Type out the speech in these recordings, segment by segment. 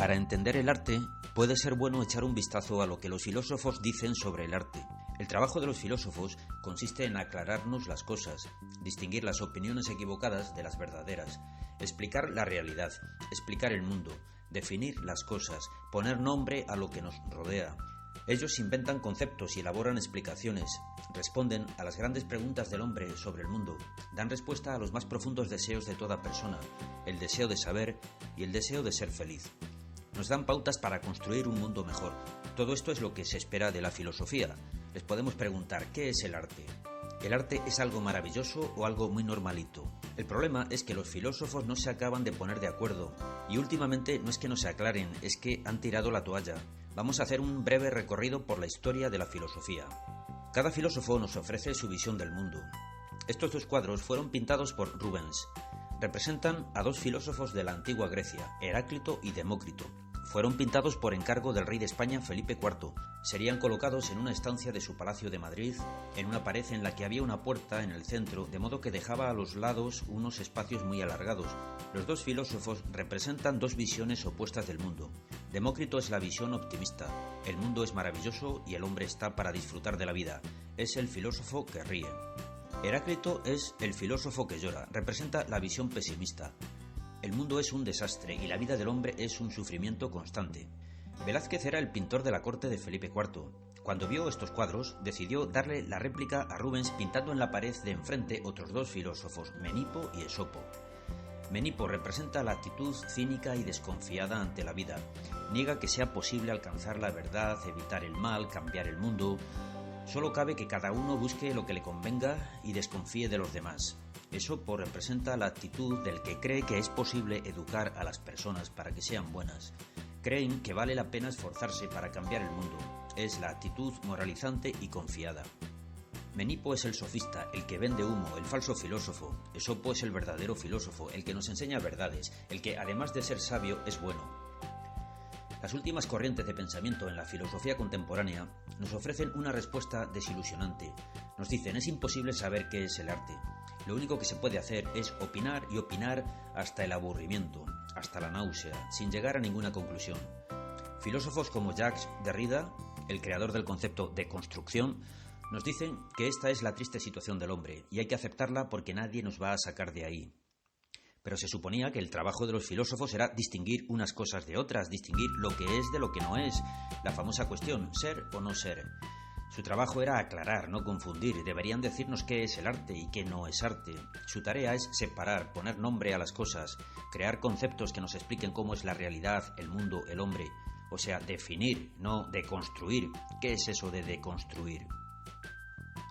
Para entender el arte, puede ser bueno echar un vistazo a lo que los filósofos dicen sobre el arte. El trabajo de los filósofos consiste en aclararnos las cosas, distinguir las opiniones equivocadas de las verdaderas, explicar la realidad, explicar el mundo, definir las cosas, poner nombre a lo que nos rodea. Ellos inventan conceptos y elaboran explicaciones, responden a las grandes preguntas del hombre sobre el mundo, dan respuesta a los más profundos deseos de toda persona, el deseo de saber y el deseo de ser feliz. Nos dan pautas para construir un mundo mejor. Todo esto es lo que se espera de la filosofía. Les podemos preguntar, ¿qué es el arte? ¿El arte es algo maravilloso o algo muy normalito? El problema es que los filósofos no se acaban de poner de acuerdo y últimamente no es que no se aclaren, es que han tirado la toalla. Vamos a hacer un breve recorrido por la historia de la filosofía. Cada filósofo nos ofrece su visión del mundo. Estos dos cuadros fueron pintados por Rubens. Representan a dos filósofos de la antigua Grecia, Heráclito y Demócrito. Fueron pintados por encargo del rey de España, Felipe IV. Serían colocados en una estancia de su palacio de Madrid, en una pared en la que había una puerta en el centro, de modo que dejaba a los lados unos espacios muy alargados. Los dos filósofos representan dos visiones opuestas del mundo. Demócrito es la visión optimista. El mundo es maravilloso y el hombre está para disfrutar de la vida. Es el filósofo que ríe. Heráclito es el filósofo que llora. Representa la visión pesimista. El mundo es un desastre y la vida del hombre es un sufrimiento constante. Velázquez era el pintor de la corte de Felipe IV. Cuando vio estos cuadros, decidió darle la réplica a Rubens pintando en la pared de enfrente otros dos filósofos, Menipo y Esopo. Menipo representa la actitud cínica y desconfiada ante la vida. Niega que sea posible alcanzar la verdad, evitar el mal, cambiar el mundo. Solo cabe que cada uno busque lo que le convenga y desconfíe de los demás. Esopo representa la actitud del que cree que es posible educar a las personas para que sean buenas. Creen que vale la pena esforzarse para cambiar el mundo. Es la actitud moralizante y confiada. Menipo es el sofista, el que vende humo, el falso filósofo. Esopo es el verdadero filósofo, el que nos enseña verdades, el que además de ser sabio es bueno. Las últimas corrientes de pensamiento en la filosofía contemporánea nos ofrecen una respuesta desilusionante. Nos dicen, es imposible saber qué es el arte. Lo único que se puede hacer es opinar y opinar hasta el aburrimiento, hasta la náusea, sin llegar a ninguna conclusión. Filósofos como Jacques Derrida, el creador del concepto de construcción, nos dicen que esta es la triste situación del hombre y hay que aceptarla porque nadie nos va a sacar de ahí. Pero se suponía que el trabajo de los filósofos era distinguir unas cosas de otras, distinguir lo que es de lo que no es, la famosa cuestión, ser o no ser. Su trabajo era aclarar, no confundir, deberían decirnos qué es el arte y qué no es arte. Su tarea es separar, poner nombre a las cosas, crear conceptos que nos expliquen cómo es la realidad, el mundo, el hombre. O sea, definir, no deconstruir. ¿Qué es eso de deconstruir?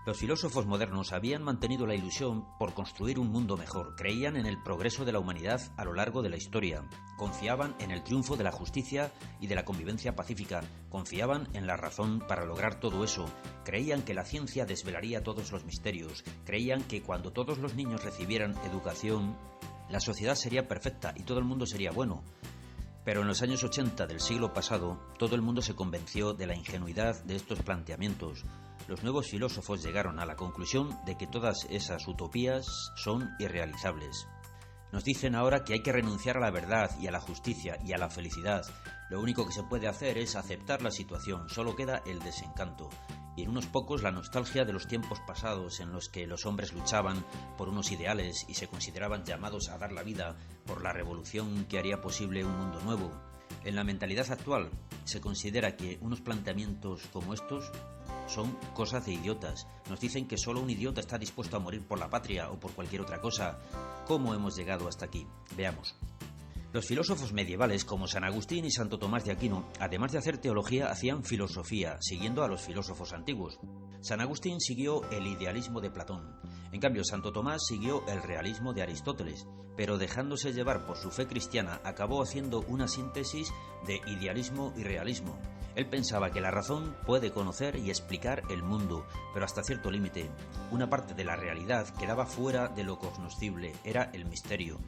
Los filósofos modernos habían mantenido la ilusión por construir un mundo mejor, creían en el progreso de la humanidad a lo largo de la historia, confiaban en el triunfo de la justicia y de la convivencia pacífica, confiaban en la razón para lograr todo eso, creían que la ciencia desvelaría todos los misterios, creían que cuando todos los niños recibieran educación, la sociedad sería perfecta y todo el mundo sería bueno. Pero en los años 80 del siglo pasado, todo el mundo se convenció de la ingenuidad de estos planteamientos. Los nuevos filósofos llegaron a la conclusión de que todas esas utopías son irrealizables. Nos dicen ahora que hay que renunciar a la verdad y a la justicia y a la felicidad. Lo único que se puede hacer es aceptar la situación, solo queda el desencanto. Y en unos pocos la nostalgia de los tiempos pasados en los que los hombres luchaban por unos ideales y se consideraban llamados a dar la vida por la revolución que haría posible un mundo nuevo. En la mentalidad actual se considera que unos planteamientos como estos son cosas de idiotas. Nos dicen que solo un idiota está dispuesto a morir por la patria o por cualquier otra cosa. ¿Cómo hemos llegado hasta aquí? Veamos. Los filósofos medievales como San Agustín y Santo Tomás de Aquino, además de hacer teología, hacían filosofía, siguiendo a los filósofos antiguos. San Agustín siguió el idealismo de Platón. En cambio, Santo Tomás siguió el realismo de Aristóteles, pero dejándose llevar por su fe cristiana, acabó haciendo una síntesis de idealismo y realismo. Él pensaba que la razón puede conocer y explicar el mundo, pero hasta cierto límite. Una parte de la realidad quedaba fuera de lo cognoscible, era el misterio.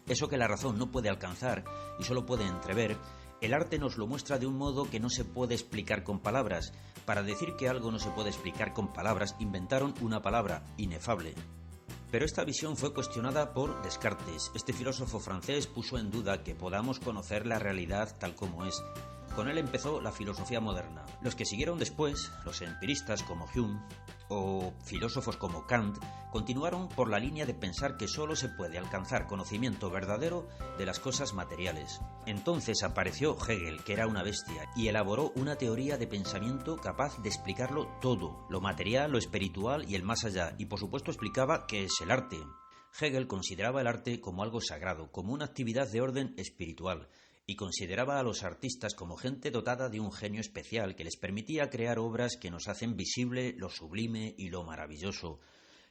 Eso que la razón no puede alcanzar y solo puede entrever, el arte nos lo muestra de un modo que no se puede explicar con palabras. Para decir que algo no se puede explicar con palabras, inventaron una palabra, inefable. Pero esta visión fue cuestionada por Descartes. Este filósofo francés puso en duda que podamos conocer la realidad tal como es. Con él empezó la filosofía moderna. Los que siguieron después, los empiristas como Hume o filósofos como Kant, continuaron por la línea de pensar que solo se puede alcanzar conocimiento verdadero de las cosas materiales. Entonces apareció Hegel, que era una bestia, y elaboró una teoría de pensamiento capaz de explicarlo todo, lo material, lo espiritual y el más allá, y por supuesto explicaba qué es el arte. Hegel consideraba el arte como algo sagrado, como una actividad de orden espiritual, y consideraba a los artistas como gente dotada de un genio especial que les permitía crear obras que nos hacen visible lo sublime y lo maravilloso.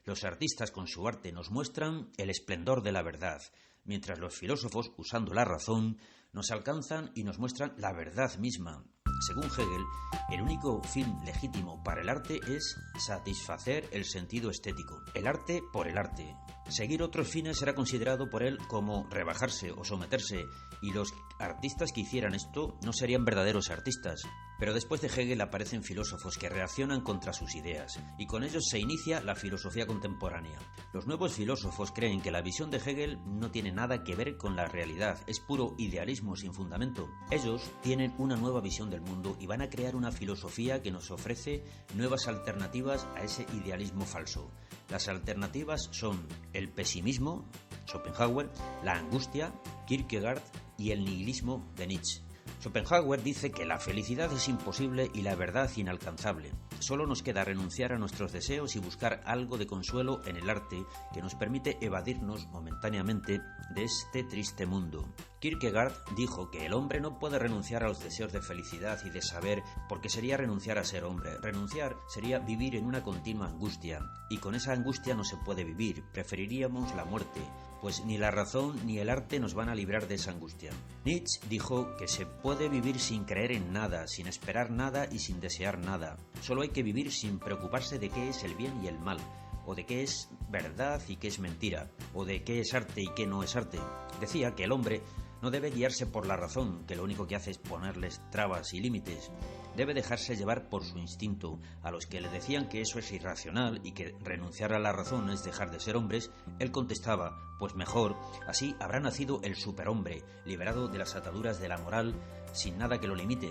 Los artistas con su arte nos muestran el esplendor de la verdad, mientras los filósofos, usando la razón, nos alcanzan y nos muestran la verdad misma. Según Hegel, el único fin legítimo para el arte es satisfacer el sentido estético. El arte por el arte. Seguir otros fines era considerado por él como rebajarse o someterse, y los artistas que hicieran esto no serían verdaderos artistas. Pero después de Hegel aparecen filósofos que reaccionan contra sus ideas, y con ellos se inicia la filosofía contemporánea. Los nuevos filósofos creen que la visión de Hegel no tiene nada que ver con la realidad, es puro idealismo sin fundamento. Ellos tienen una nueva visión del mundo y van a crear una filosofía que nos ofrece nuevas alternativas a ese idealismo falso. Las alternativas son el pesimismo, Schopenhauer, la angustia, Kierkegaard, y el nihilismo de Nietzsche. Schopenhauer dice que la felicidad es imposible y la verdad inalcanzable. Solo nos queda renunciar a nuestros deseos y buscar algo de consuelo en el arte que nos permite evadirnos momentáneamente de este triste mundo. Kierkegaard dijo que el hombre no puede renunciar a los deseos de felicidad y de saber, porque sería renunciar a ser hombre. Renunciar sería vivir en una continua angustia, y con esa angustia no se puede vivir, preferiríamos la muerte, pues ni la razón ni el arte nos van a librar de esa angustia. Nietzsche dijo que se puede vivir sin creer en nada, sin esperar nada y sin desear nada. Solo hay que vivir sin preocuparse de qué es el bien y el mal, o de qué es verdad y qué es mentira, o de qué es arte y qué no es arte. Decía que el hombre no debe guiarse por la razón, que lo único que hace es ponerles trabas y límites. Debe dejarse llevar por su instinto. A los que le decían que eso es irracional y que renunciar a la razón es dejar de ser hombres, él contestaba, pues mejor, así habrá nacido el superhombre, liberado de las ataduras de la moral, sin nada que lo limite.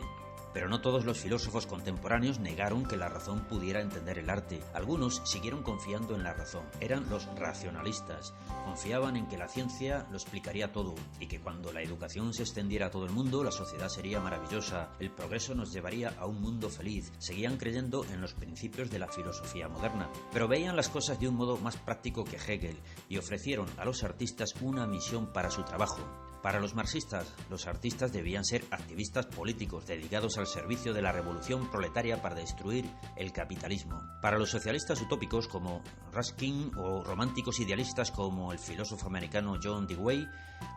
Pero no todos los filósofos contemporáneos negaron que la razón pudiera entender el arte. Algunos siguieron confiando en la razón. Eran los racionalistas. Confiaban en que la ciencia lo explicaría todo y que cuando la educación se extendiera a todo el mundo, la sociedad sería maravillosa, el progreso nos llevaría a un mundo feliz. Seguían creyendo en los principios de la filosofía moderna, pero veían las cosas de un modo más práctico que Hegel y ofrecieron a los artistas una misión para su trabajo. Para los marxistas, los artistas debían ser activistas políticos dedicados al servicio de la revolución proletaria para destruir el capitalismo. Para los socialistas utópicos como Ruskin o románticos idealistas como el filósofo americano John Dewey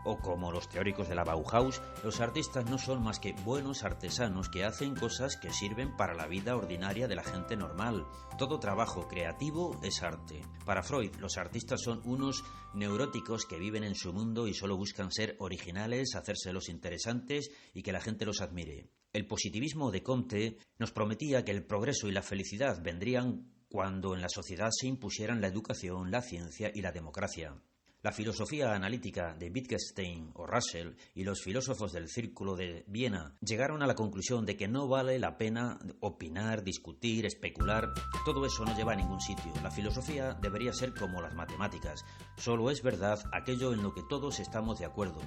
o como los teóricos de la Bauhaus, los artistas no son más que buenos artesanos que hacen cosas que sirven para la vida ordinaria de la gente normal. Todo trabajo creativo es arte. Para Freud, los artistas son unos neuróticos que viven en su mundo y solo buscan ser originales, hacerse los interesantes y que la gente los admire. El positivismo de Comte nos prometía que el progreso y la felicidad vendrían cuando en la sociedad se impusieran la educación, la ciencia y la democracia. La filosofía analítica de Wittgenstein o Russell y los filósofos del Círculo de Viena llegaron a la conclusión de que no vale la pena opinar, discutir, especular. Todo eso no lleva a ningún sitio. La filosofía debería ser como las matemáticas. Solo es verdad aquello en lo que todos estamos de acuerdo.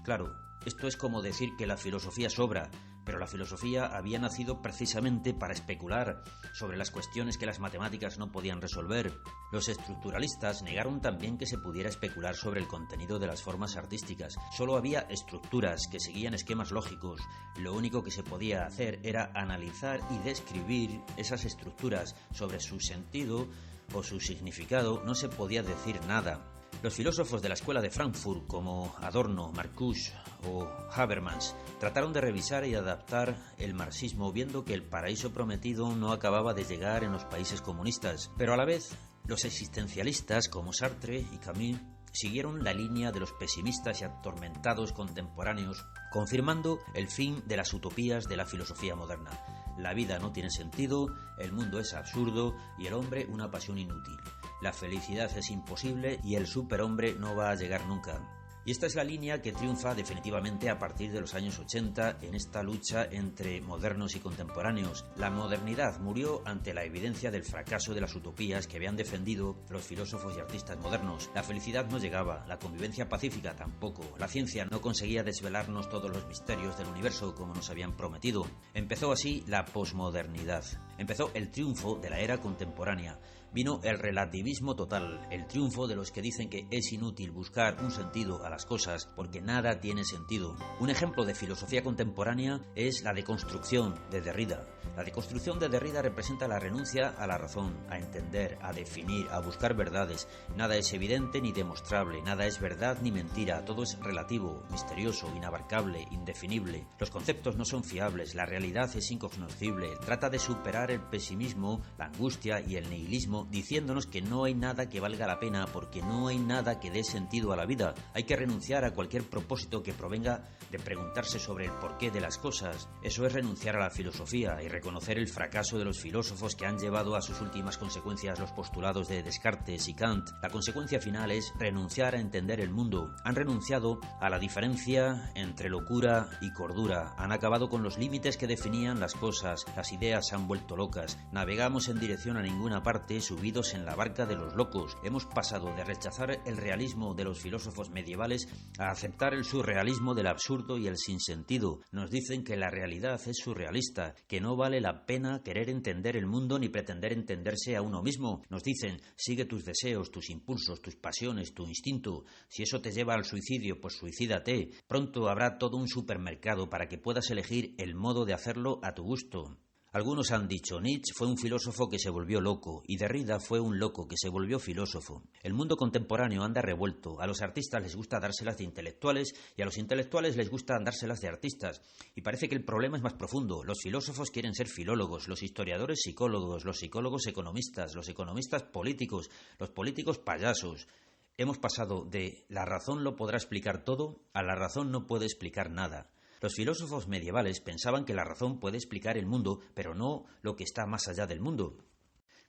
Claro, esto es como decir que la filosofía sobra, pero la filosofía había nacido precisamente para especular sobre las cuestiones que las matemáticas no podían resolver. Los estructuralistas negaron también que se pudiera especular sobre el contenido de las formas artísticas. Solo había estructuras que seguían esquemas lógicos. Lo único que se podía hacer era analizar y describir esas estructuras. Sobre su sentido o su significado no se podía decir nada. Los filósofos de la escuela de Frankfurt, como Adorno, Marcuse o Habermas, trataron de revisar y adaptar el marxismo, viendo que el paraíso prometido no acababa de llegar en los países comunistas. Pero a la vez, los existencialistas, como Sartre y Camus, siguieron la línea de los pesimistas y atormentados contemporáneos, confirmando el fin de las utopías de la filosofía moderna. La vida no tiene sentido, el mundo es absurdo y el hombre una pasión inútil. la felicidad es imposible y el superhombre no va a llegar nunca. Y esta es la línea que triunfa definitivamente a partir de los años 80 en esta lucha entre modernos y contemporáneos. La modernidad murió ante la evidencia del fracaso de las utopías que habían defendido los filósofos y artistas modernos. La felicidad no llegaba, la convivencia pacífica tampoco, la ciencia no conseguía desvelarnos todos los misterios del universo como nos habían prometido. Empezó así la posmodernidad. Empezó el triunfo de la era contemporánea. Vino el relativismo total, el triunfo de los que dicen que es inútil buscar un sentido a las cosas porque nada tiene sentido. Un ejemplo de filosofía contemporánea es la deconstrucción de Derrida. La deconstrucción de Derrida representa la renuncia a la razón, a entender, a definir, a buscar verdades. Nada es evidente ni demostrable, nada es verdad ni mentira, todo es relativo, misterioso, inabarcable, indefinible. Los conceptos no son fiables, la realidad es incognoscible. Trata de superar el pesimismo, la angustia y el nihilismo, diciéndonos que no hay nada que valga la pena porque no hay nada que dé sentido a la vida. Hay que renunciar a cualquier propósito que provenga de preguntarse sobre el porqué de las cosas. Eso es renunciar a la filosofía y reconocer el fracaso de los filósofos que han llevado a sus últimas consecuencias los postulados de Descartes y Kant. La consecuencia final es renunciar a entender el mundo. Han renunciado a la diferencia entre locura y cordura. Han acabado con los límites que definían las cosas. Las ideas se han vuelto locas. Navegamos en dirección a ninguna parte, subidos en la barca de los locos. Hemos pasado de rechazar el realismo de los filósofos medievales a aceptar el surrealismo del absurdo y el sinsentido. Nos dicen que la realidad es surrealista, que no vale la pena querer entender el mundo ni pretender entenderse a uno mismo. Nos dicen, sigue tus deseos, tus impulsos, tus pasiones, tu instinto. Si eso te lleva al suicidio, pues suicídate. Pronto habrá todo un supermercado para que puedas elegir el modo de hacerlo a tu gusto. Algunos han dicho, Nietzsche fue un filósofo que se volvió loco y Derrida fue un loco que se volvió filósofo. El mundo contemporáneo anda revuelto, a los artistas les gusta dárselas de intelectuales y a los intelectuales les gusta dárselas de artistas. Y parece que el problema es más profundo. Los filósofos quieren ser filólogos, los historiadores psicólogos, los psicólogos economistas, los economistas políticos, los políticos payasos. Hemos pasado de la razón lo podrá explicar todo a la razón no puede explicar nada. Los filósofos medievales pensaban que la razón puede explicar el mundo, pero no lo que está más allá del mundo.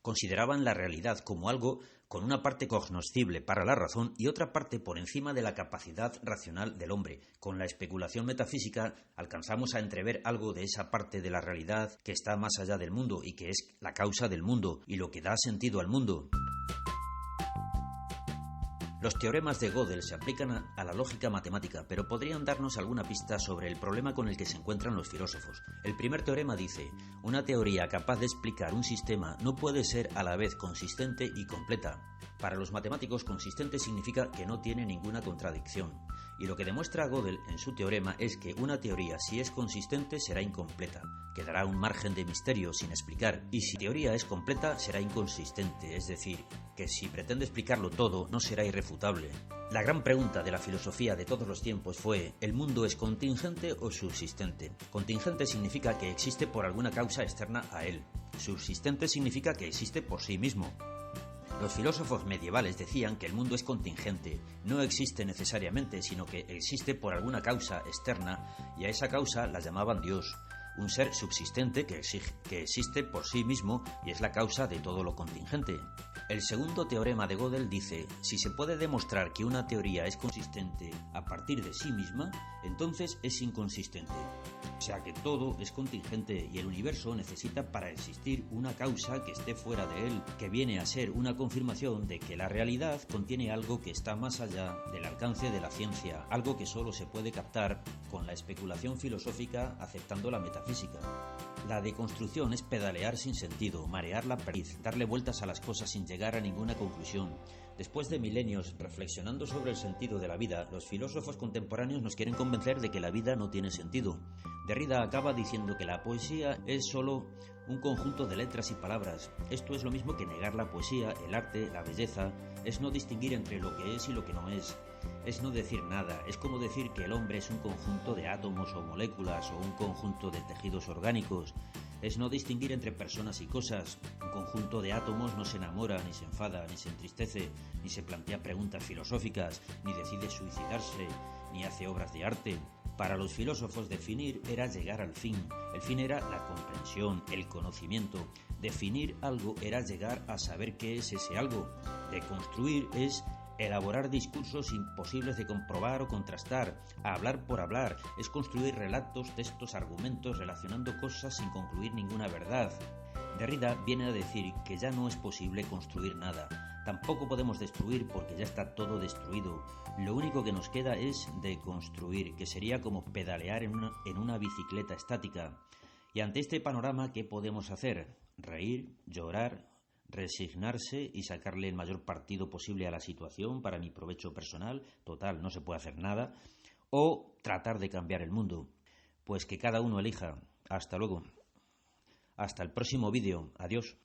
Consideraban la realidad como algo con una parte cognoscible para la razón y otra parte por encima de la capacidad racional del hombre. Con la especulación metafísica alcanzamos a entrever algo de esa parte de la realidad que está más allá del mundo y que es la causa del mundo y lo que da sentido al mundo. Los teoremas de Gödel se aplican a la lógica matemática, pero podrían darnos alguna pista sobre el problema con el que se encuentran los filósofos. El primer teorema dice, una teoría capaz de explicar un sistema no puede ser a la vez consistente y completa. Para los matemáticos, consistente significa que no tiene ninguna contradicción. Y lo que demuestra Gödel en su teorema es que una teoría, si es consistente, será incompleta. Quedará un margen de misterio sin explicar. Y si teoría es completa, será inconsistente. Es decir, que si pretende explicarlo todo, no será irrefutable. La gran pregunta de la filosofía de todos los tiempos fue, ¿el mundo es contingente o subsistente? Contingente significa que existe por alguna causa externa a él. Subsistente significa que existe por sí mismo. Los filósofos medievales decían que el mundo es contingente, no existe necesariamente, sino que existe por alguna causa externa y a esa causa la llamaban Dios, un ser subsistente que existe por sí mismo y es la causa de todo lo contingente. El segundo teorema de Gödel dice, si se puede demostrar que una teoría es consistente a partir de sí misma, entonces es inconsistente. O sea que todo es contingente y el universo necesita para existir una causa que esté fuera de él, que viene a ser una confirmación de que la realidad contiene algo que está más allá del alcance de la ciencia, algo que solo se puede captar con la especulación filosófica aceptando la metafísica. La deconstrucción es pedalear sin sentido, marear la perdiz, darle vueltas a las cosas sin llegar a ninguna conclusión. Después de milenios reflexionando sobre el sentido de la vida, los filósofos contemporáneos nos quieren convencer de que la vida no tiene sentido. Derrida acaba diciendo que la poesía es solo un conjunto de letras y palabras. Esto es lo mismo que negar la poesía, el arte, la belleza, es no distinguir entre lo que es y lo que no es. Es no decir nada, es como decir que el hombre es un conjunto de átomos o moléculas o un conjunto de tejidos orgánicos. Es no distinguir entre personas y cosas. Un conjunto de átomos no se enamora, ni se enfada, ni se entristece, ni se plantea preguntas filosóficas, ni decide suicidarse, ni hace obras de arte. Para los filósofos definir era llegar al fin. El fin era la comprensión, el conocimiento. Definir algo era llegar a saber qué es ese algo. Deconstruir es elaborar discursos imposibles de comprobar o contrastar. Hablar por hablar es construir relatos, textos, argumentos relacionando cosas sin concluir ninguna verdad. Derrida viene a decir que ya no es posible construir nada. Tampoco podemos destruir porque ya está todo destruido. Lo único que nos queda es deconstruir, que sería como pedalear en una bicicleta estática. Y ante este panorama, ¿qué podemos hacer? Reír, llorar, resignarse y sacarle el mayor partido posible a la situación para mi provecho personal, total, no se puede hacer nada, o tratar de cambiar el mundo. Pues que cada uno elija. Hasta luego. Hasta el próximo vídeo. Adiós.